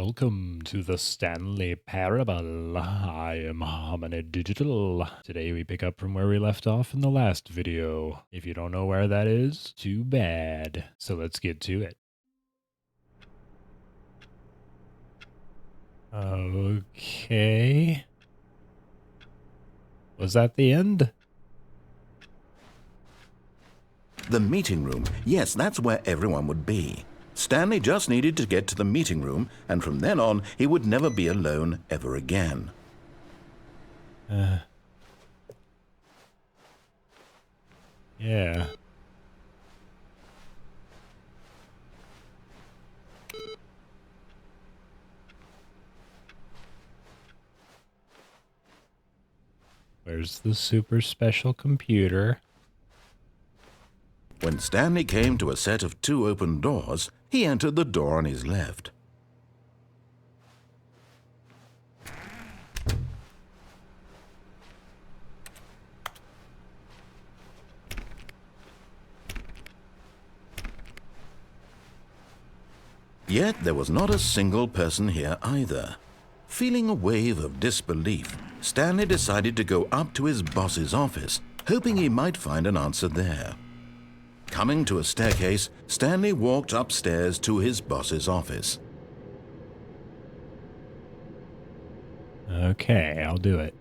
Welcome to the Stanley Parable. I am Hominid Digital. Today we pick up from where we left off in the last video. If you don't know where that is, too bad. So let's get to it. Okay. Was that the end? The meeting room. Yes, that's where everyone would be. Stanley just needed to get to the meeting room, and from then on, he would never be alone ever again. Yeah. Where's the super special computer? When Stanley came to a set of two open doors, he entered the door on his left. Yet there was not a single person here either. Feeling a wave of disbelief, Stanley decided to go up to his boss's office, hoping he might find an answer there. Coming to a staircase, Stanley walked upstairs to his boss's office. Okay, I'll do it.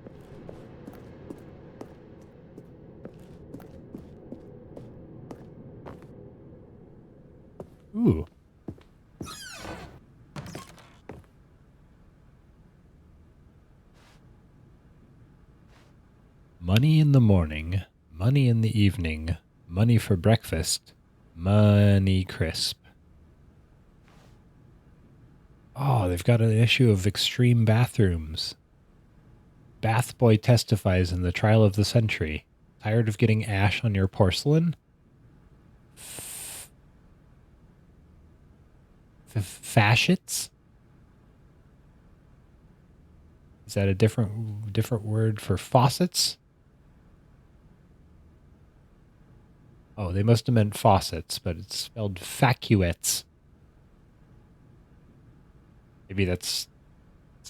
Ooh. Money in the morning, money in the evening, money for breakfast, money crisp. Oh, they've got an issue of extreme bathrooms. Bath boy testifies in the trial of the century. Tired of getting ash on your porcelain? Fascits? Is that a different word for faucets? Oh, they must have meant faucets, but it's spelled facuettes.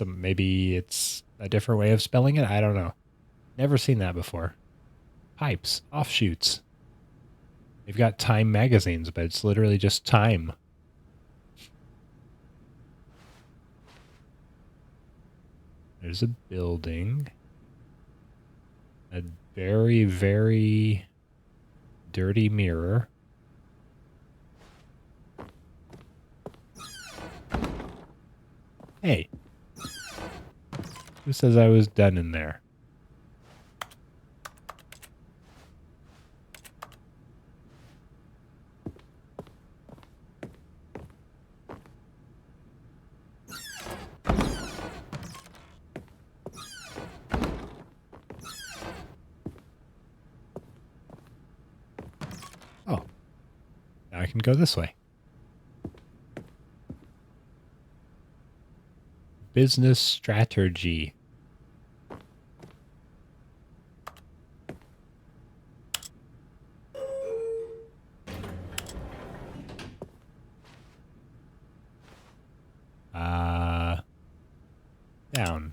Maybe it's a different way of spelling it. I don't know. Never seen that before. Pipes, offshoots. They've got Time magazines, but it's literally just Time. There's a building. A very, very dirty mirror. Hey. Who says I was done in there? Oh. Now I can go this way. Business strategy. Down.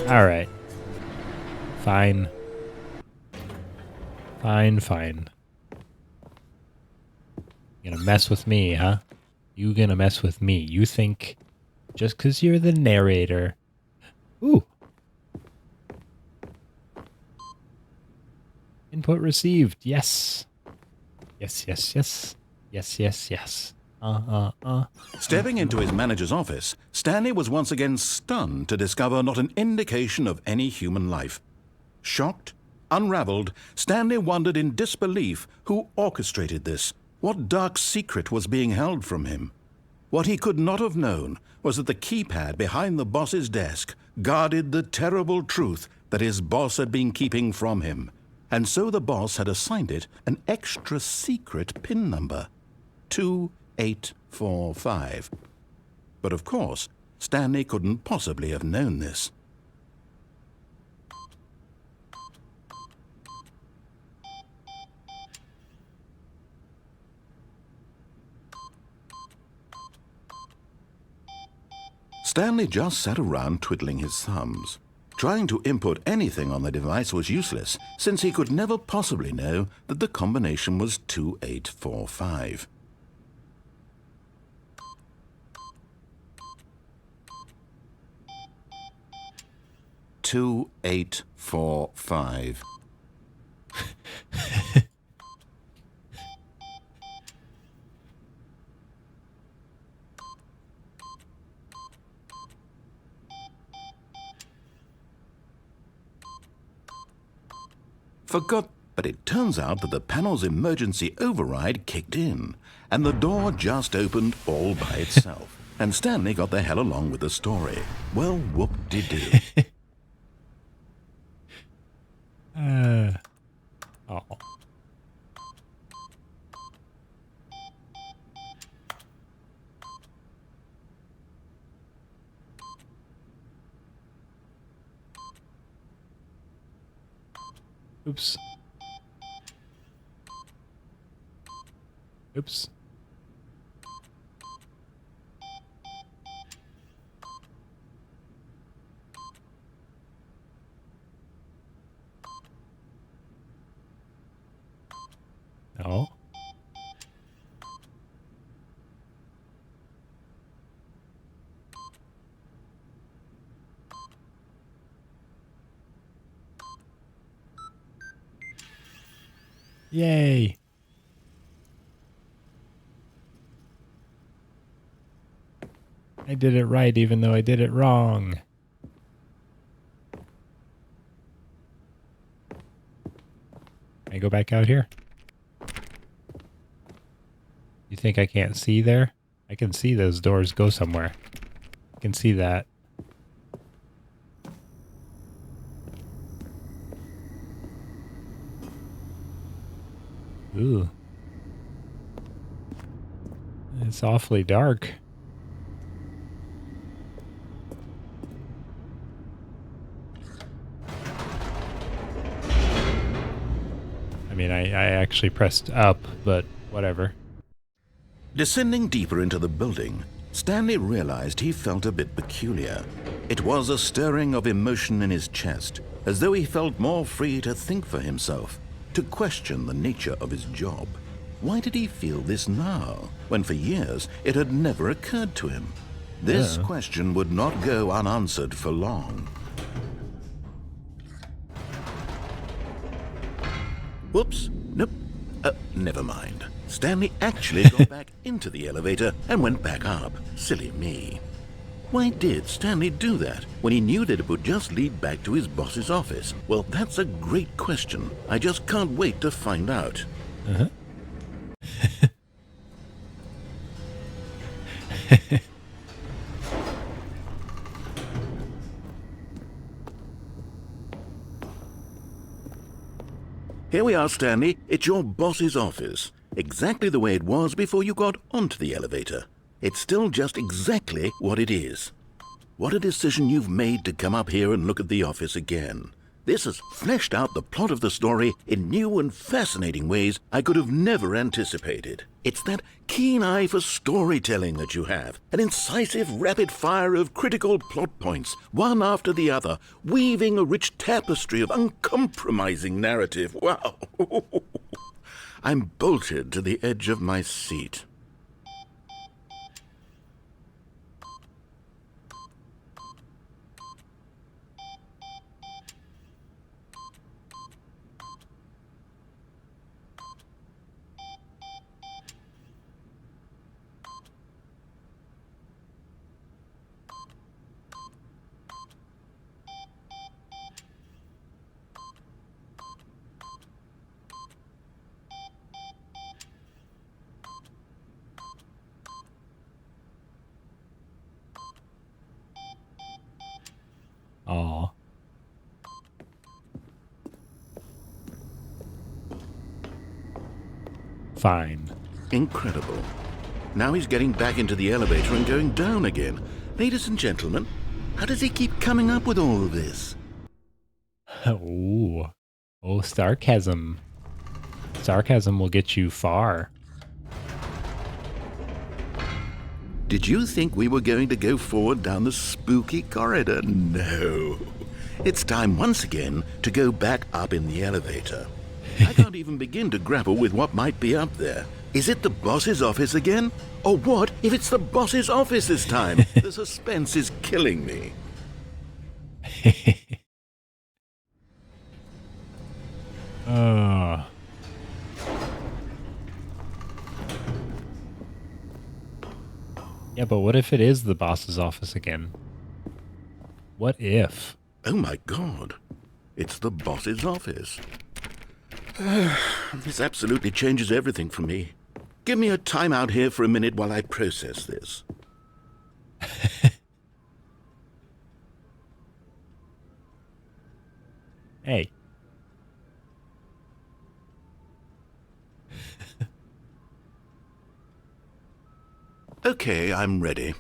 All right. Fine. Fine. You gonna mess with me, huh? You gonna mess with me. You think just 'cause you're the narrator. Ooh. Input received. Yes. Yes. Stepping into his manager's office, Stanley was once again stunned to discover not an indication of any human life. Shocked, unraveled, Stanley wondered in disbelief who orchestrated this. What dark secret was being held from him? What he could not have known was that the keypad behind the boss's desk guarded the terrible truth that his boss had been keeping from him. and so the boss had assigned it an extra secret PIN number, 2845. But of course, Stanley couldn't possibly have known this. Stanley just sat around twiddling his thumbs. Trying to input anything on the device was useless, since he could never possibly know that the combination was 2845. "2845. Forgot, but it turns out that the panel's emergency override kicked in, and the door just opened all by itself. And Stanley got the hell along with the story. Well, whoop-de-doo. Oh. Oops. Oops. No. Yay. I did it right even though I did it wrong. Can I go back out here? You think I can't see there? I can see those doors go somewhere. I can see that. Ooh. It's awfully dark. I mean, I actually pressed up, but whatever. Descending deeper into the building, Stanley realized he felt a bit peculiar. It was a stirring of emotion in his chest, as though he felt more free to think for himself, to question the nature of his job. Why did he feel this now, when for years it had never occurred to him? This question would not go unanswered for long. Whoops, nope, never mind. Stanley actually got back into the elevator and went back up. Silly me. Why did Stanley do that when he knew that it would just lead back to his boss's office? Well, that's a great question. I just can't wait to find out. Uh-huh. Here we are, Stanley. It's your boss's office. Exactly the way it was before you got onto the elevator. It's still just exactly what it is. What a decision you've made to come up here and look at the office again. This has fleshed out the plot of the story in new and fascinating ways I could have never anticipated. It's that keen eye for storytelling that you have, an incisive rapid fire of critical plot points, one after the other, weaving a rich tapestry of uncompromising narrative. Wow! I'm bolted to the edge of my seat. Fine. Incredible. Now he's getting back into the elevator and going down again. Ladies and gentlemen, how does he keep coming up with all of this? Ooh. Oh, sarcasm. Sarcasm will get you far. Did you think we were going to go forward down the spooky corridor? No. It's time once again to go back up in the elevator. I can't even begin to grapple with what might be up there. Is it the boss's office again? Or what if it's the boss's office this time? The suspense is killing me. Yeah, but what if it is the boss's office again? What if? Oh my god. It's the boss's office. This absolutely changes everything for me. Give me a time out here for a minute while I process this. Hey. Okay, I'm ready.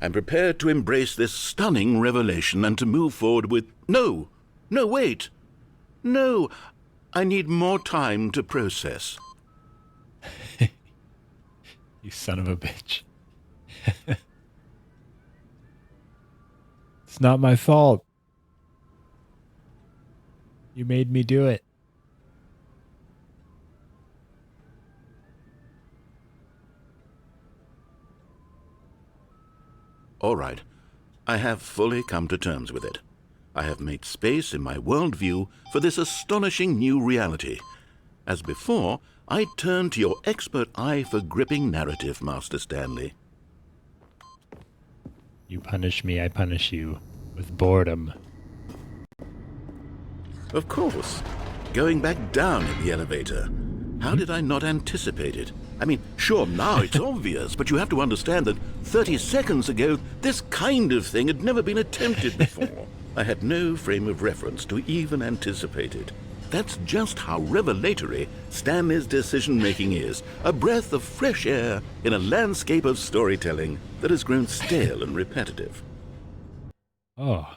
I'm prepared to embrace this stunning revelation and to move forward with... No! No, wait! No! I need more time to process. You son of a bitch. It's not my fault. You made me do it. All right. I have fully come to terms with it. I have made space in my worldview for this astonishing new reality. As before, I turn to your expert eye for gripping narrative, Master Stanley. You punish me, I punish you. With boredom. Of course. Going back down in the elevator. How did I not anticipate it? I mean, sure, now it's obvious, but you have to understand that 30 seconds ago, this kind of thing had never been attempted before. I had no frame of reference to even anticipate it. That's just how revelatory Stanley's decision-making is. A breath of fresh air in a landscape of storytelling that has grown stale and repetitive. Oh.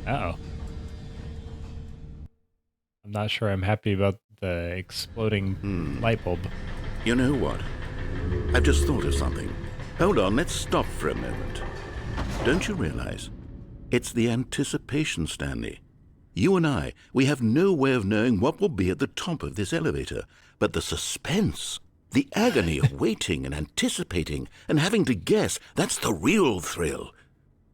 Uh-oh. I'm not sure I'm happy about the exploding light bulb. You know what? I've just thought of something. Hold on, let's stop for a moment. Don't you realize? It's the anticipation, Stanley. You and I, we have no way of knowing what will be at the top of this elevator. But the suspense, the agony of waiting and anticipating and having to guess, that's the real thrill.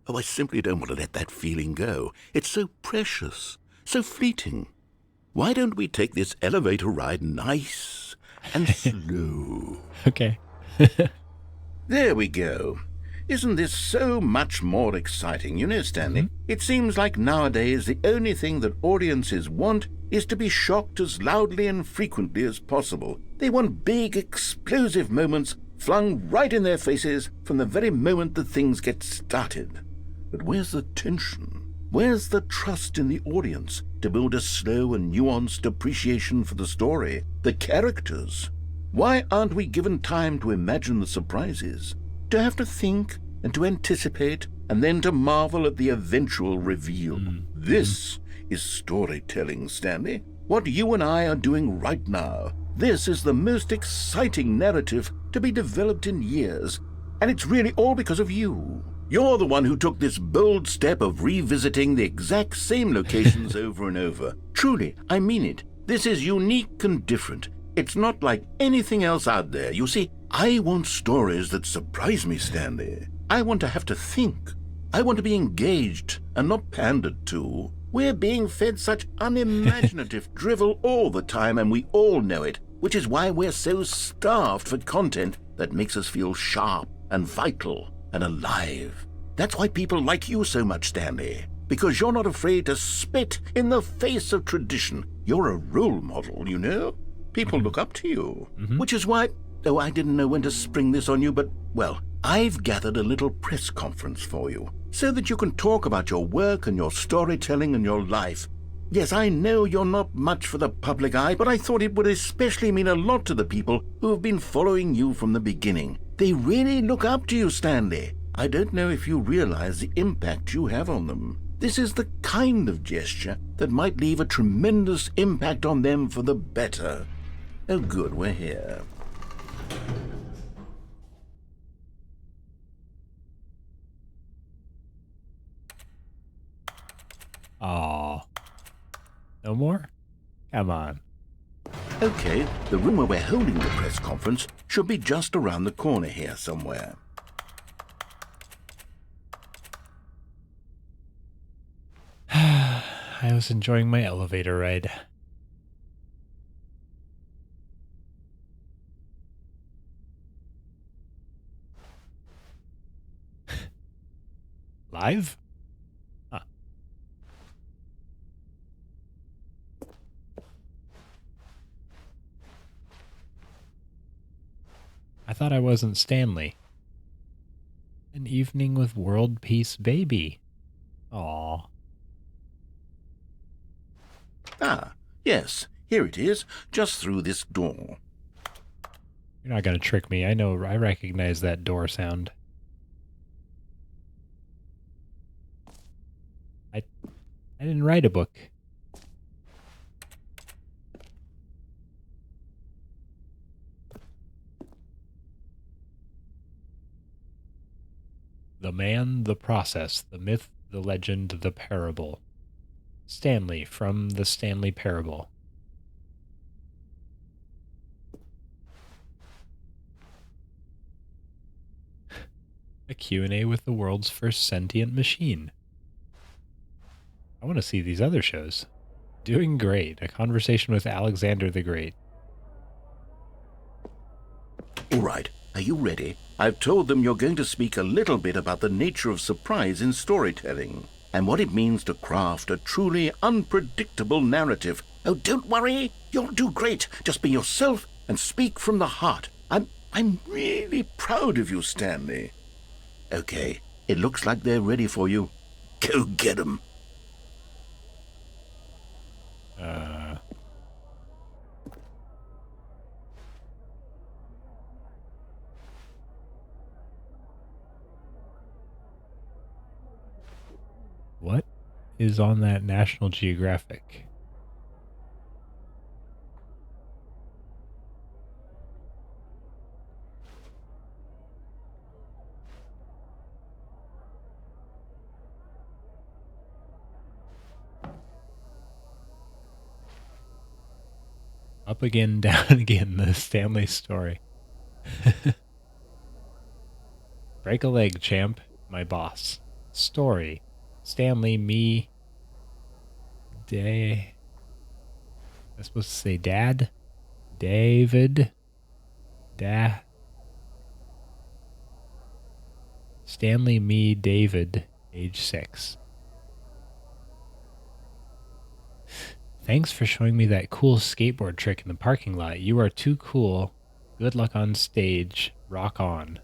Oh, I simply don't want to let that feeling go. It's so precious, so fleeting. Why don't we take this elevator ride nice and slow? Okay. There we go. Isn't this so much more exciting? You know, Stanley, it seems like nowadays the only thing that audiences want is to be shocked as loudly and frequently as possible. They want big, explosive moments flung right in their faces from the very moment that things get started. But where's the tension? Where's the trust in the audience to build a slow and nuanced appreciation for the story, the characters? Why aren't we given time to imagine the surprises, to have to think and to anticipate and then to marvel at the eventual reveal? This is storytelling, Stanley. What you and I are doing right now. This is the most exciting narrative to be developed in years, and it's really all because of you. You're the one who took this bold step of revisiting the exact same locations over and over. Truly, I mean it. This is unique and different. It's not like anything else out there. You see, I want stories that surprise me, Stanley. I want to have to think. I want to be engaged and not pandered to. We're being fed such unimaginative drivel all the time, and we all know it, which is why we're so starved for content that makes us feel sharp and vital and alive. That's why people like you so much, Stanley, because you're not afraid to spit in the face of tradition. You're a role model, you know? People look up to you, which is why... Oh, I didn't know when to spring this on you, but, well, I've gathered a little press conference for you so that you can talk about your work and your storytelling and your life. Yes, I know you're not much for the public eye, but I thought it would especially mean a lot to the people who have been following you from the beginning. They really look up to you, Stanley. I don't know if you realize the impact you have on them. This is the kind of gesture that might leave a tremendous impact on them for the better. Oh, good, we're here. Aw. No more? Come on. Okay, the room where we're holding the press conference should be just around the corner here somewhere. I was enjoying my elevator ride. Live? Huh. I thought I wasn't Stanley. An evening with world peace baby. Aw. Ah, yes, here it is, just through this door. You're not gonna trick me. I know, I recognize that door sound. I didn't write a book. The man, the process, the myth, the legend, the parable. Stanley from the Stanley Parable. A Q&A with the world's first sentient machine. I want to see these other shows. Doing Great, a conversation with Alexander the Great. All right, are you ready? I've told them you're going to speak a little bit about the nature of surprise in storytelling and what it means to craft a truly unpredictable narrative. Oh, don't worry, you'll do great. Just be yourself and speak from the heart. I'm really proud of you, Stanley. Okay, it looks like they're ready for you. Go get 'em. What is on that National Geographic? Up again, down again, the Stanley story. Break a leg, champ. My boss. Story. Stanley, me. I'm supposed to say dad? David. Stanley, me, David, age 6. Thanks for showing me that cool skateboard trick in the parking lot. You are too cool. Good luck on stage. Rock on.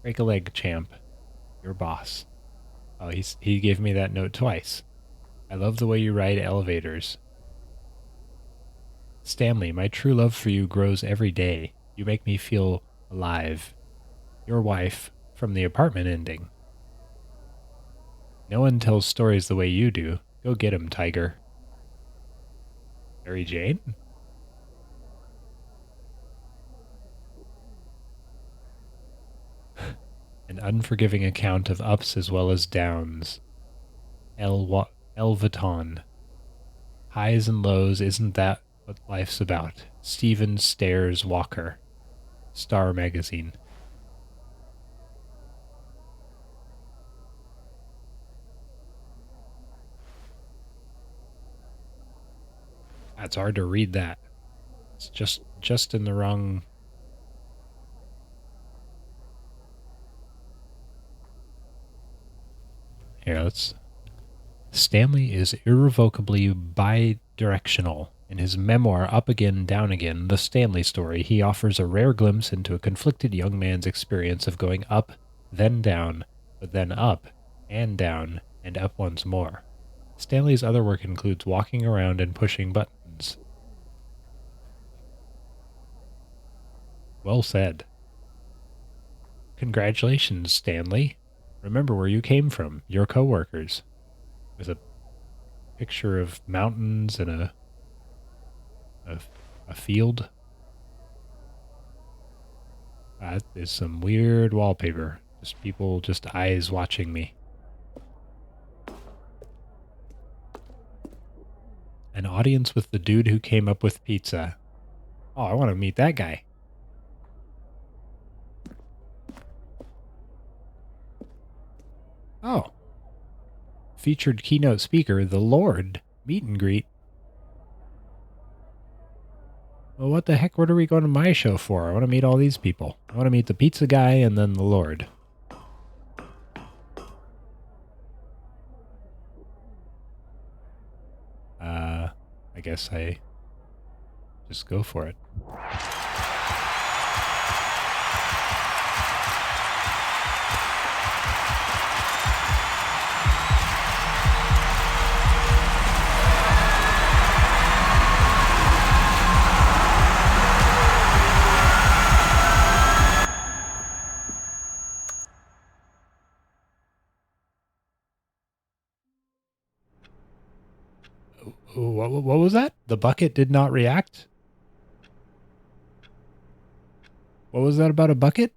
Break a leg, champ. Your boss. Oh, he gave me that note twice. I love the way you ride elevators. Stanley, my true love for you grows every day. You make me feel alive. Your wife from the apartment ending. No one tells stories the way you do. Go get him, Tiger. Mary Jane? An unforgiving account of ups as well as downs. Elvaton. Highs and lows, isn't that what life's about? Stephen Stares Walker. Star Magazine. It's hard to read that. It's just in the wrong. Here, let's. Stanley is irrevocably bidirectional. In his memoir, Up Again, Down Again, The Stanley Story, he offers a rare glimpse into a conflicted young man's experience of going up, then down, but then up, and down, and up once more. Stanley's other work includes walking around and pushing buttons. Well said. Congratulations, Stanley. Remember where you came from, your coworkers. With a picture of mountains and a field. That is some weird wallpaper. Just people, just eyes watching me. An audience with the dude who came up with pizza. Oh, I want to meet that guy. Oh. Featured keynote speaker, the Lord. Meet and greet. Well, what the heck? What are we going to my show for? I want to meet all these people. I want to meet the pizza guy and then the Lord. I guess I just go for it. What was that? The bucket did not react? What was that about a bucket?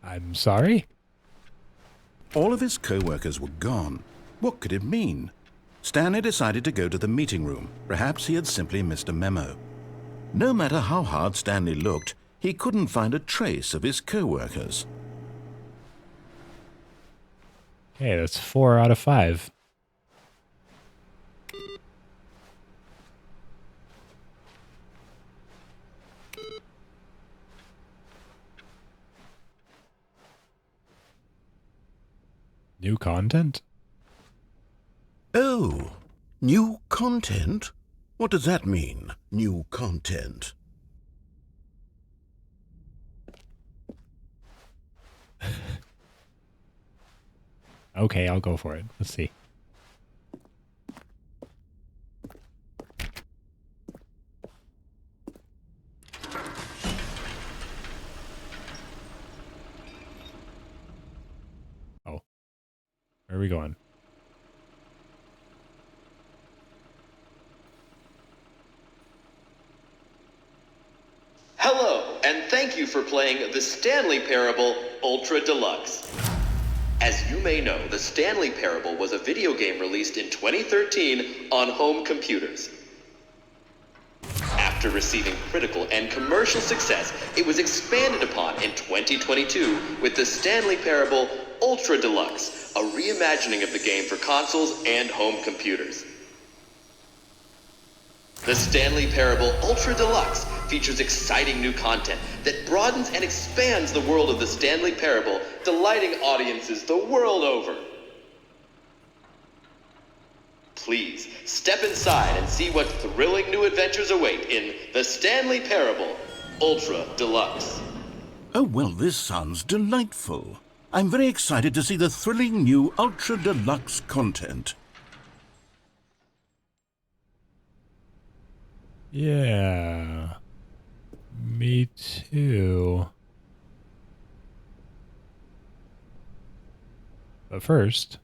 I'm sorry? All of his co-workers were gone. What could it mean? Stanley decided to go to the meeting room. Perhaps he had simply missed a memo. No matter how hard Stanley looked, he couldn't find a trace of his co-workers. Okay, that's 4 out of 5. New content? Oh, new content? What does that mean, new content? Okay, I'll go for it. Let's see. Oh. Where are we going? Hello, and thank you for playing the Stanley Parable Ultra Deluxe. As you may know, the Stanley Parable was a video game released in 2013 on home computers. After receiving critical and commercial success, it was expanded upon in 2022 with the Stanley Parable Ultra Deluxe, a reimagining of the game for consoles and home computers. The Stanley Parable Ultra Deluxe features exciting new content that broadens and expands the world of the Stanley Parable, delighting audiences the world over. Please, step inside and see what thrilling new adventures await in the Stanley Parable Ultra Deluxe. Oh, well, this sounds delightful. I'm very excited to see the thrilling new Ultra Deluxe content. Yeah. Me too. But first,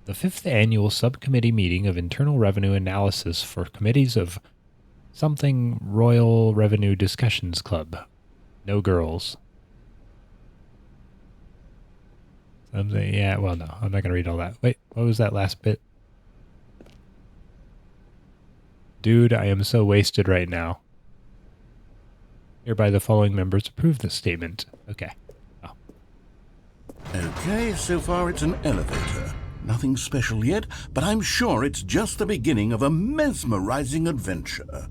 the 5th annual subcommittee meeting of Internal Revenue Analysis for committees of something Royal Revenue Discussions Club. No girls. Something, yeah, well, no, I'm not going to read all that. Wait, what was that last bit? Dude, I am so wasted right now. Hereby the following members approve this statement. Okay. Oh. Okay, so far it's an elevator. Nothing special yet, but I'm sure it's just the beginning of a mesmerizing adventure.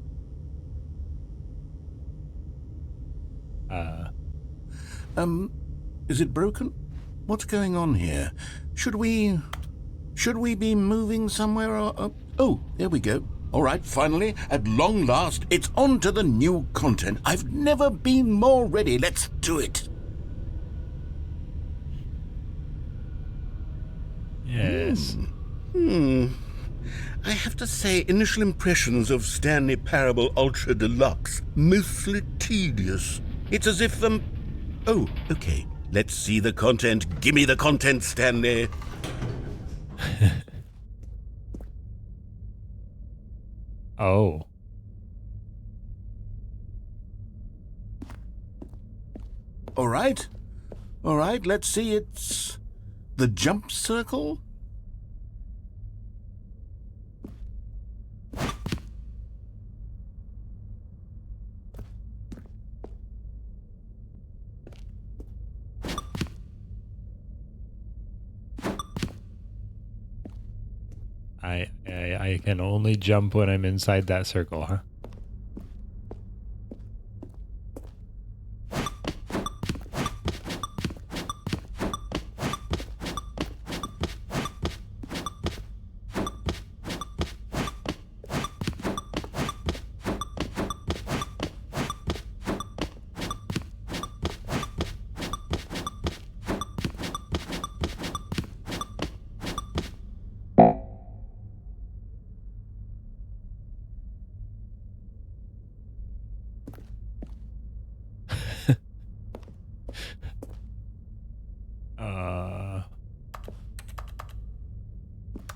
Is it broken? What's going on here? Should we Should we be moving somewhere or... oh, there we go. All right, finally, at long last, it's on to the new content. I've never been more ready. Let's do it. Yes. I have to say, initial impressions of Stanley Parable Ultra Deluxe, mostly tedious. It's as if oh, okay. Let's see the content. Gimme the content, Stanley. Oh. All right, let's see. It's the jump circle. I can only jump when I'm inside that circle, huh?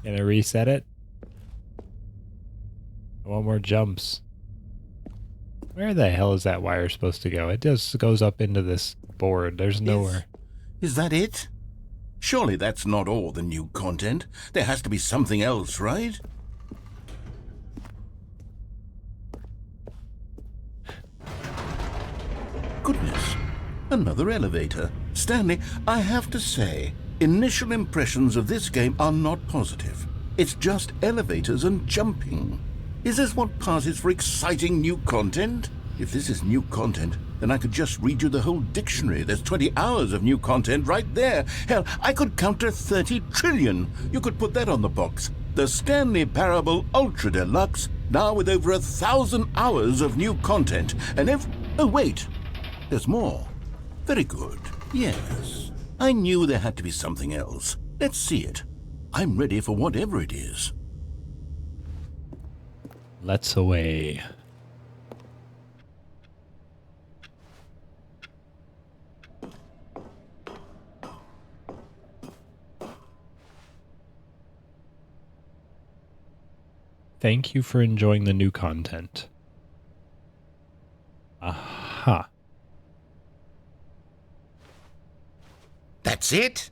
Can I reset it? I want more jumps. Where the hell is that wire supposed to go? It just goes up into this board. There's nowhere. Is that it? Surely that's not all the new content. There has to be something else, right? Goodness, another elevator. Stanley, I have to say, initial impressions of this game are not positive. It's just elevators and jumping. Is this what passes for exciting new content? If this is new content, then I could just read you the whole dictionary. There's 20 hours of new content right there. Hell, I could count to 30 trillion. You could put that on the box. The Stanley Parable Ultra Deluxe, now with over 1,000 hours of new content. And oh, wait. There's more. Very good. Yes. I knew there had to be something else. Let's see it. I'm ready for whatever it is. Let's away. Thank you for enjoying the new content. Aha. That's it?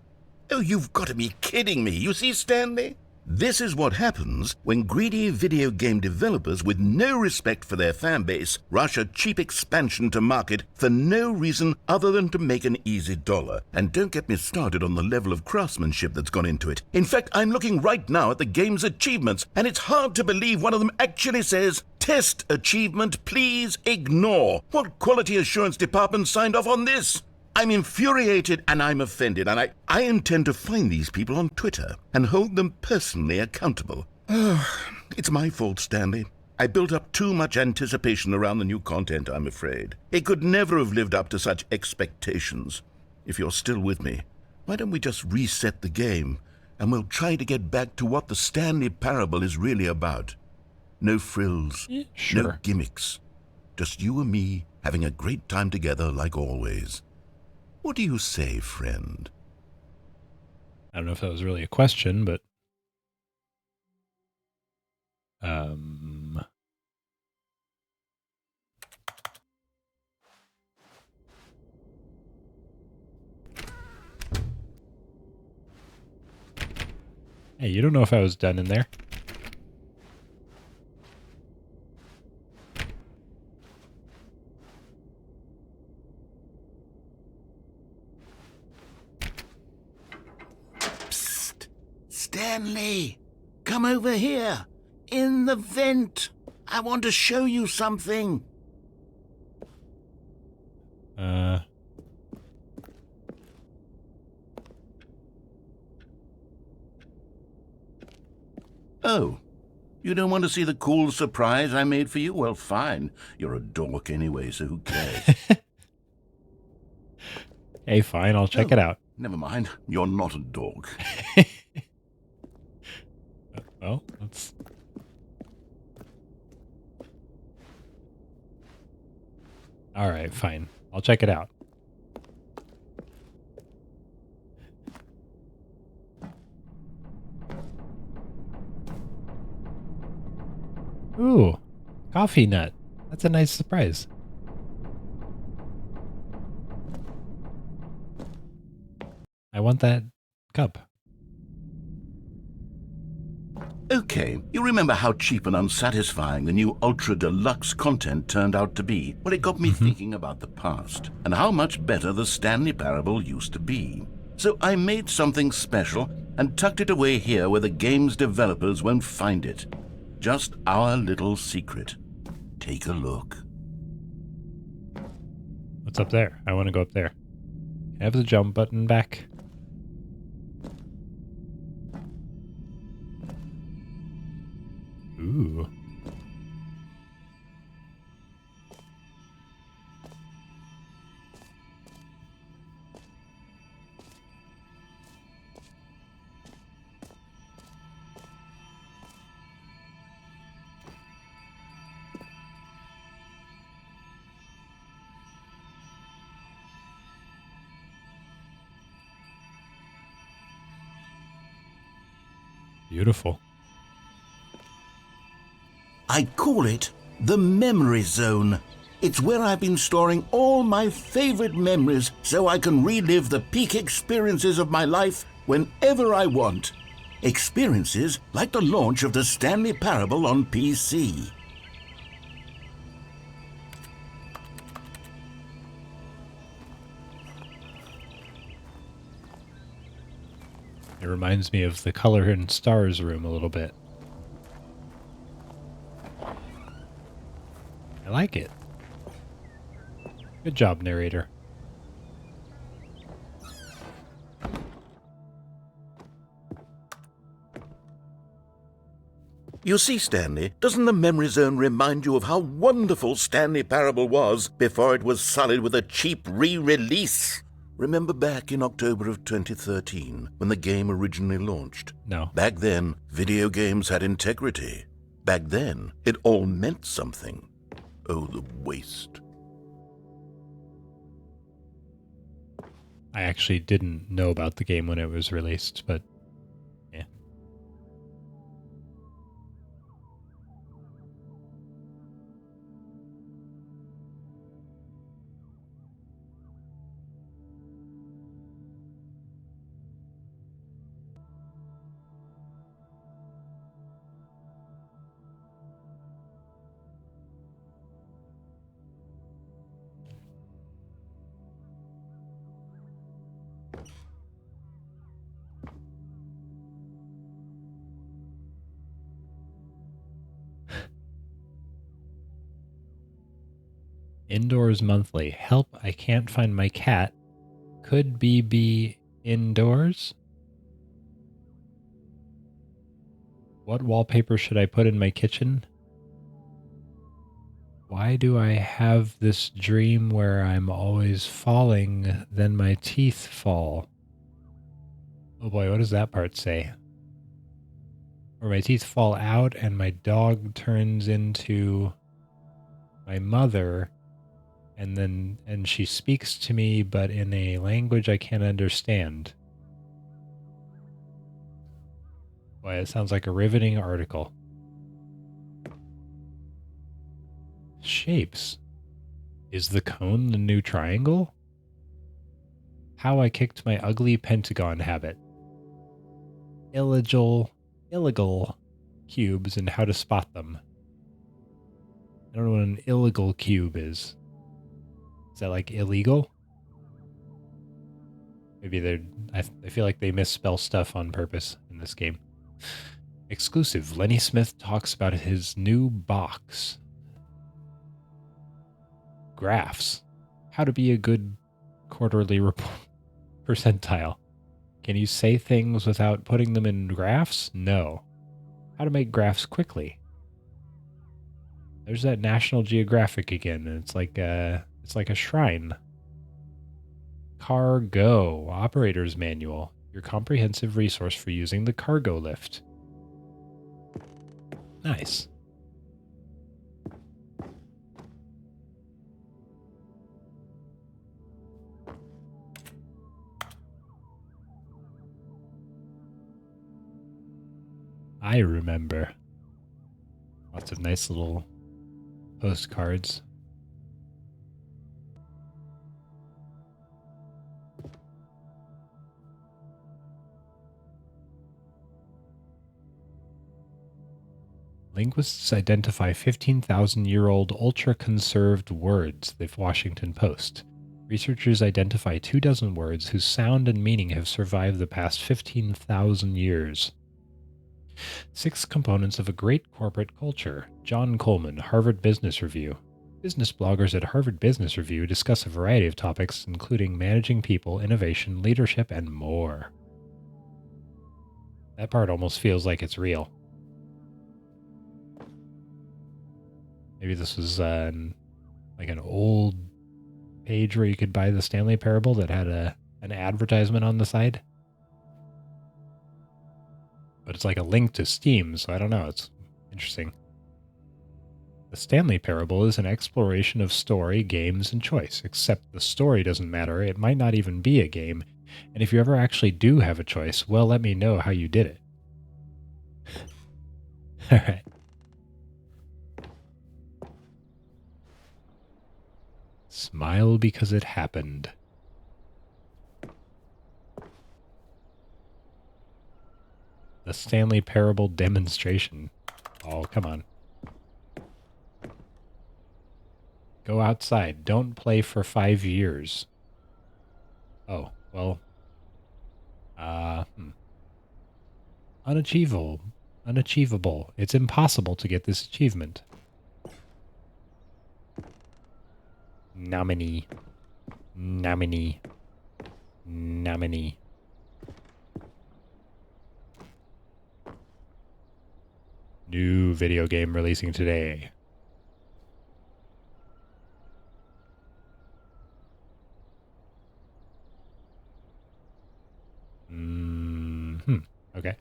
Oh, you've got to be kidding me. You see, Stanley? This is what happens when greedy video game developers with no respect for their fan base rush a cheap expansion to market for no reason other than to make an easy dollar. And don't get me started on the level of craftsmanship that's gone into it. In fact, I'm looking right now at the game's achievements, and it's hard to believe one of them actually says, "Test achievement, please ignore." What quality assurance department signed off on this? I'm infuriated and I'm offended, and I intend to find these people on Twitter and hold them personally accountable. It's my fault, Stanley. I built up too much anticipation around the new content, I'm afraid. It could never have lived up to such expectations. If you're still with me, why don't we just reset the game, and we'll try to get back to what the Stanley Parable is really about. No frills, Sure. no gimmicks. Just you and me having a great time together like always. What do you say, friend? I don't know if that was really a question, but hey, you don't know if I was done in there. Stanley, come over here. In the vent. I want to show you something. Oh, you don't want to see the cool surprise I made for you? Well, fine. You're a dork anyway, so who cares? Hey, fine, I'll check it out. Never mind. You're not a dork. Well, that's... All right, fine. I'll check it out. Ooh, coffee nut. That's a nice surprise. I want that cup. Okay, you remember how cheap and unsatisfying the new Ultra Deluxe content turned out to be? Well, it got me thinking about the past and how much better the Stanley Parable used to be. So I made something special and tucked it away here where the game's developers won't find it. Just our little secret. Take a look. What's up there? I want to go up there. Can I have the jump button back? Ooh. Beautiful. I call it the Memory Zone. It's where I've been storing all my favorite memories so I can relive the peak experiences of my life whenever I want. Experiences like the launch of the Stanley Parable on PC. It reminds me of the Color and Stars room a little bit. I like it. Good job, narrator. You see, Stanley, doesn't the Memory Zone remind you of how wonderful Stanley Parable was before it was sullied with a cheap re-release? Remember back in October of 2013, when the game originally launched? No. Back then, video games had integrity. Back then, it all meant something. Oh, the waste. I actually didn't know about the game when it was released, but yeah. Indoors monthly. Help, I can't find my cat. Could be indoors? What wallpaper should I put in my kitchen? Why do I have this dream where I'm always falling, then my teeth fall? Oh boy, what does that part say? Where my teeth fall out and my dog turns into my mother, and she speaks to me, but in a language I can't understand. Boy, it sounds like a riveting article. Shapes. Is the cone the new triangle? How I kicked my ugly pentagon habit. Illegal cubes and how to spot them. I don't know what an illegal cube is. Is that like illegal? Maybe I feel like they misspell stuff on purpose in this game. Exclusive. Lenny Smith talks about his new box. Graphs. How to be a good quarterly percentile. Can you say things without putting them in graphs? No. How to make graphs quickly. There's that National Geographic again, and it's like a shrine. Cargo Operator's Manual, your comprehensive resource for using the cargo lift. Nice. I remember. Lots of nice little postcards. Linguists identify 15,000-year-old ultra-conserved words, the Washington Post. Researchers identify 24 words whose sound and meaning have survived the past 15,000 years. 6 components of a great corporate culture. John Coleman, Harvard Business Review. Business bloggers at Harvard Business Review discuss a variety of topics, including managing people, innovation, leadership, and more. That part almost feels like it's real. Maybe this was like an old page where you could buy the Stanley Parable that had an advertisement on the side. But it's like a link to Steam, so I don't know. It's interesting. The Stanley Parable is an exploration of story, games, and choice, except the story doesn't matter. It might not even be a game. And if you ever actually do have a choice, well, let me know how you did it. All right. Smile because it happened. The Stanley Parable demonstration. Oh, come on. Go outside. Don't play for 5 years. Oh, well. Unachievable. Unachievable. It's impossible to get this achievement. Nominee. Nominee. Nominee. New video game releasing today. Okay.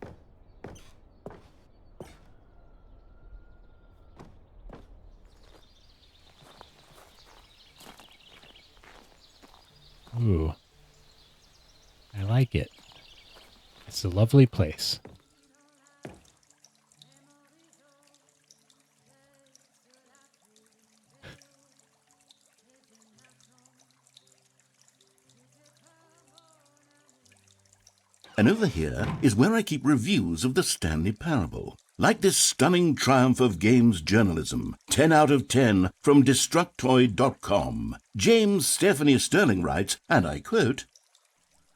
Ooh. I like it. It's a lovely place. And over here is where I keep reviews of the Stanley Parable. Like this stunning triumph of games journalism, 10 out of 10 from Destructoid.com. James Stephanie Sterling writes, and I quote,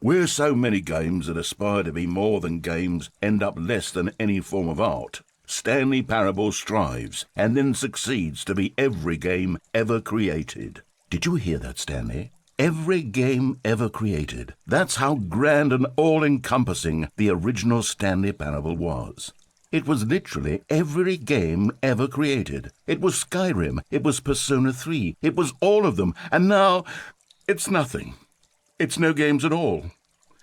"Where so many games that aspire to be more than games end up less than any form of art, Stanley Parable strives and then succeeds to be every game ever created." Did you hear that, Stanley? Every game ever created. That's how grand and all-encompassing the original Stanley Parable was. It was literally every game ever created. It was Skyrim. It was Persona 3. It was all of them. And now, it's nothing. It's no games at all.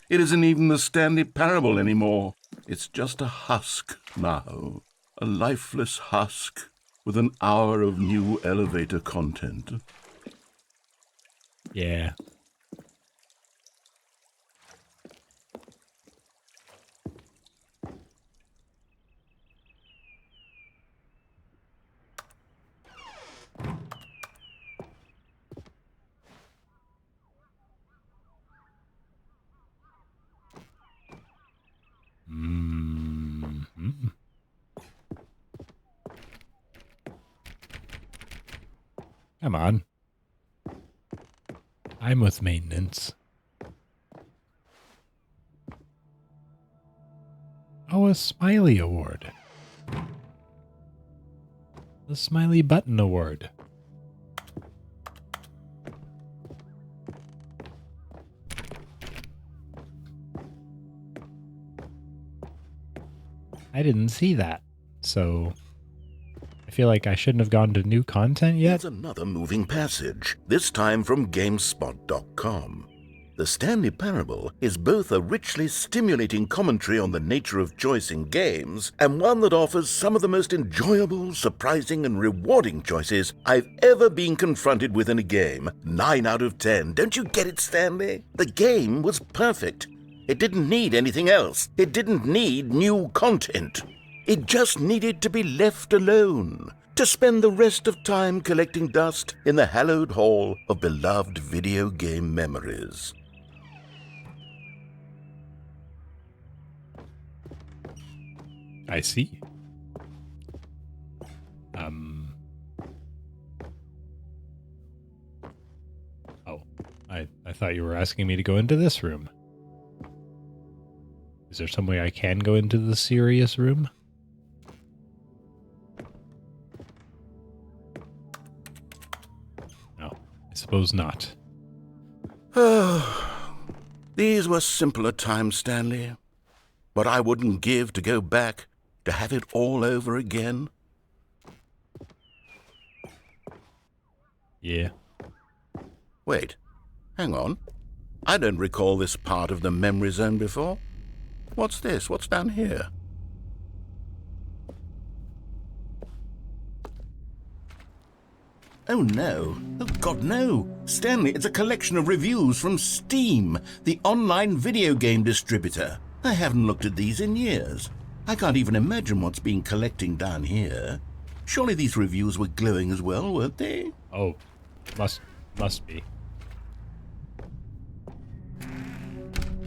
It isn't even the Stanley Parable anymore. It's just a husk now. A lifeless husk with an hour of new elevator content. Yeah. Come on. I'm with maintenance. Oh, a Smiley Award. The Smiley Button Award. I didn't see that. so I feel like I shouldn't have gone to new content yet. Here's another moving passage, this time from GameSpot.com. The Stanley Parable is both a richly stimulating commentary on the nature of choice in games and one that offers some of the most enjoyable, surprising, and rewarding choices I've ever been confronted with in a game. 9 out of 10. Don't you get it, Stanley? The game was perfect. It didn't need anything else. It didn't need new content. It just needed to be left alone, to spend the rest of time collecting dust in the hallowed hall of beloved video game memories. I see. Oh, I thought you were asking me to go into this room. Is there some way I can go into the serious room? No, I suppose not. These were simpler times, Stanley. What I wouldn't give to go back, to have it all over again. Yeah. Wait, hang on. I don't recall this part of the memory zone before. What's this? What's down here? Oh no. Oh God, no. Stanley, it's a collection of reviews from Steam, the online video game distributor. I haven't looked at these in years. I can't even imagine what's been collecting down here. Surely these reviews were glowing as well, weren't they? Oh, must be.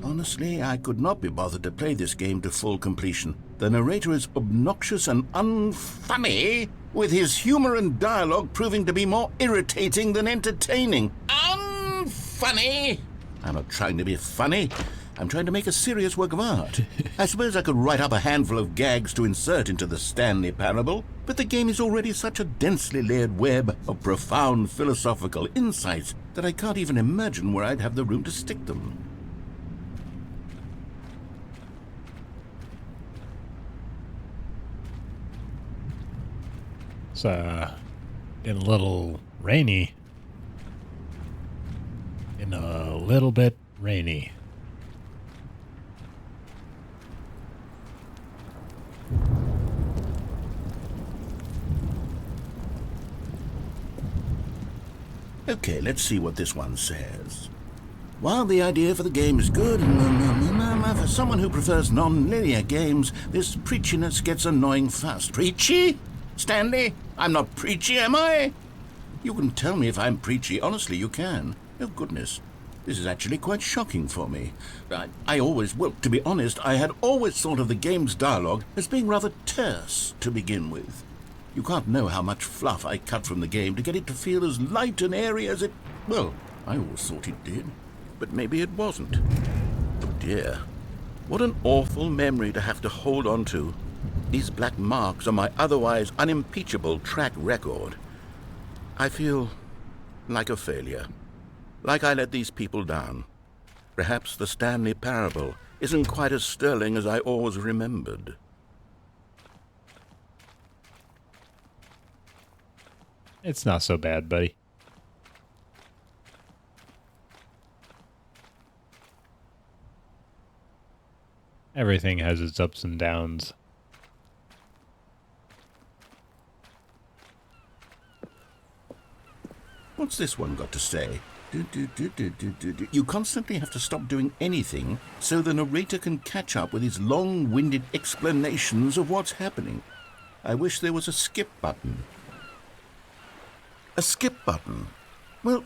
Honestly, I could not be bothered to play this game to full completion. The narrator is obnoxious and unfunny, with his humor and dialogue proving to be more irritating than entertaining. Unfunny! I'm not trying to be funny. I'm trying to make a serious work of art. I suppose I could write up a handful of gags to insert into the Stanley Parable, but the game is already such a densely layered web of profound philosophical insights that I can't even imagine where I'd have the room to stick them. It's getting a little rainy. In a little bit rainy. Okay, let's see what this one says. While the idea for the game is good, for someone who prefers non-linear games, this preachiness gets annoying fast. Preachy? Stanley? I'm not preachy, am I? You can tell me if I'm preachy. Honestly, you can. Oh, goodness. This is actually quite shocking for me. Well, to be honest, I had always thought of the game's dialogue as being rather terse to begin with. You can't know how much fluff I cut from the game to get it to feel as light and airy as it... Well, I always thought it did. But maybe it wasn't. Oh dear. What an awful memory to have to hold on to. These black marks are my otherwise unimpeachable track record. I feel like a failure. Like I let these people down. Perhaps the Stanley Parable isn't quite as sterling as I always remembered. It's not so bad, buddy. Everything has its ups and downs. What's this one got to say? You constantly have to stop doing anything so the narrator can catch up with his long-winded explanations of what's happening. I wish there was a skip button. A skip button? Well,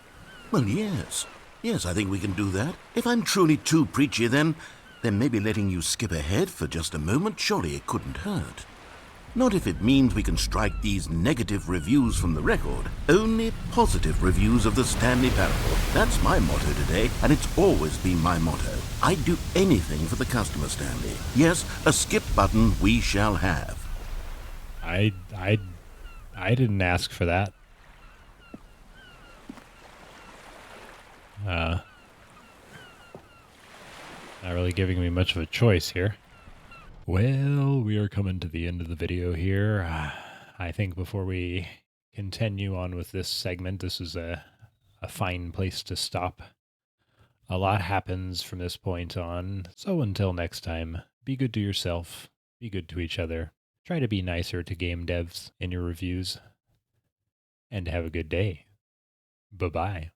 yes. Yes, I think we can do that. If I'm truly too preachy, then maybe letting you skip ahead for just a moment, surely it couldn't hurt. Not if it means we can strike these negative reviews from the record. Only positive reviews of the Stanley Parable. That's my motto today, and it's always been my motto. I'd do anything for the customer, Stanley. Yes, a skip button we shall have. I didn't ask for that. Not really giving me much of a choice here. Well, we are coming to the end of the video here. I think before we continue on with this segment, this is a fine place to stop. A lot happens from this point on, so until next time, be good to yourself, be good to each other, try to be nicer to game devs in your reviews, and have a good day. Bye-bye.